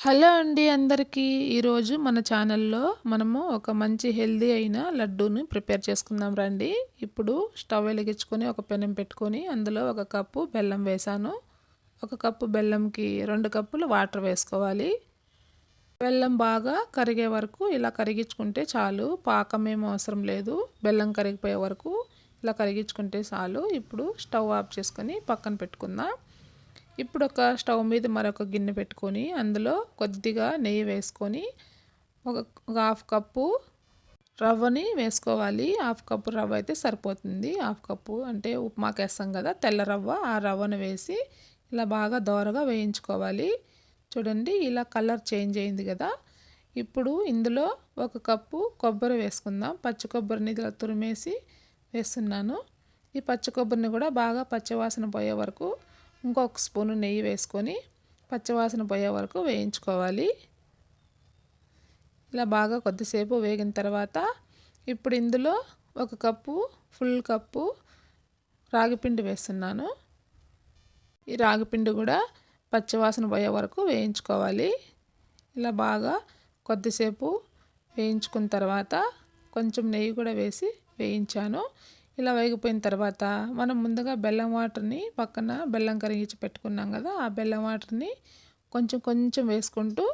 Hello అండి అందరికీ. ఈరోజు మన ఛానల్లో మనము ఒక మంచి హెల్దీ అయిన లడ్డూని ప్రిపేర్ చేసుకుందాం రండి. ఇప్పుడు స్టవ్ వెలిగించుకొని ఒక పెనం పెట్టుకొని అందులో ఒక కప్పు బెల్లం వేసాను. ఒక కప్పు బెల్లంకి 2 కప్పులు వాటర్ వేసుకోవాలి. బెల్లం బాగా కరిగే వరకు ఇలా కరిగించుకుంటే చాలు. పాకం ఏమీ అవసరం లేదు. బెల్లం కరిగిపోయే వరకు ఇలా కరిగించుకుంటే చాలు. ఇప్పుడు స్టవ్ ఆఫ్ చేసుకొని పక్కన పెట్టుకుందాం. ఇప్పుడు ఒక స్టవ్ మీద మరొక గిన్నె పెట్టుకొని అందులో కొద్దిగా నెయ్యి వేసుకొని ఒక హాఫ్ కప్పు రవ్వని వేసుకోవాలి. హాఫ్ కప్పు రవ్వ అయితే సరిపోతుంది. హాఫ్ కప్పు అంటే ఉప్మాకి వేస్తాం కదా, తెల్ల రవ్వ. ఆ రవ్వను వేసి ఇలా బాగా దోరగా వేయించుకోవాలి. చూడండి, ఇలా కలర్ చేంజ్ అయింది కదా. ఇప్పుడు ఇందులో ఒక కప్పు కొబ్బరి వేసుకుందాం. పచ్చి కొబ్బరిని ఇలా తురిమేసి వేస్తున్నాను. ఈ పచ్చి కొబ్బరిని కూడా బాగా పచ్చివాసన పోయే వరకు ఇంకొక స్పూను నెయ్యి వేసుకొని పచ్చివాసన పోయే వరకు వేయించుకోవాలి. ఇలా బాగా కొద్దిసేపు వేగిన తర్వాత ఇప్పుడు ఇందులో ఒక కప్పు ఫుల్ కప్పు రాగిపిండి వేస్తున్నాను. ఈ రాగిపిండి కూడా పచ్చివాసన పోయే వరకు వేయించుకోవాలి. ఇలా బాగా కొద్దిసేపు వేయించుకున్న తర్వాత కొంచెం నెయ్యి కూడా వేసి వేయించాను. ఇలా వేగిపోయిన తర్వాత మనం ముందుగా బెల్లం వాటర్ని పక్కన బెల్లం కరిగించి పెట్టుకున్నాం కదా, ఆ బెల్లం వాటర్ని కొంచెం కొంచెం వేసుకుంటూ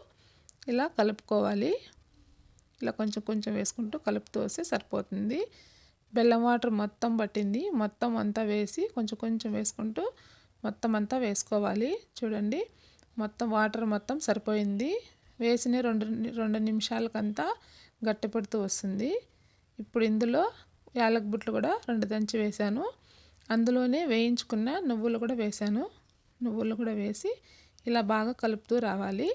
ఇలా కలుపుకోవాలి. ఇలా కొంచెం కొంచెం వేసుకుంటూ కలుపుతూ వస్తే సరిపోతుంది. బెల్లం వాటర్ మొత్తం పట్టింది. మొత్తం అంతా వేసి కొంచెం కొంచెం వేసుకుంటూ మొత్తం అంతా వేసుకోవాలి. చూడండి, మొత్తం వాటర్ మొత్తం సరిపోయింది. వేసిన రెండు నిమిషాలకంతా గట్టిపడుతూ వస్తుంది. ఇప్పుడు ఇందులో యాలక బుట్లు కూడా 2 దంచి వేశాను. అందులోనే వేయించుకున్న నువ్వులు కూడా వేశాను. నువ్వులు కూడా వేసి ఇలా బాగా కలుపుతూ రావాలి.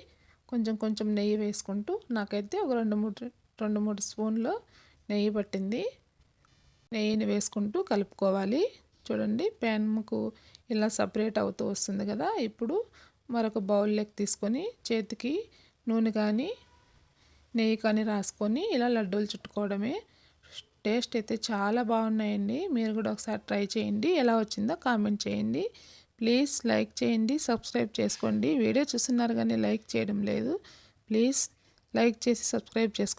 కొంచెం కొంచెం నెయ్యి వేసుకుంటూ నాకైతే ఒక 2-3 స్పూన్లు నెయ్యి పట్టింది. నెయ్యిని వేసుకుంటూ కలుపుకోవాలి. చూడండి, ప్యాన్కు ఇలా సపరేట్ అవుతూ వస్తుంది కదా. ఇప్పుడు మరొక బౌల్లోకి తీసుకొని చేతికి నూనె కానీ నెయ్యి కానీ రాసుకొని ఇలా లడ్డూలు చుట్టుకోవడమే. టేస్ట్ అయితే చాలా బాగున్నాయండి. మీరు కూడా ఒకసారి ట్రై చేయండి. ఎలా వచ్చిందో కామెంట్ చేయండి. ప్లీజ్ లైక్ చేయండి, సబ్స్క్రైబ్ చేసుకోండి. వీడియో చూస్తున్నారు కానీ లైక్ చేయడం లేదు. ప్లీజ్ లైక్ చేసి సబ్స్క్రైబ్ చేసుకోండి.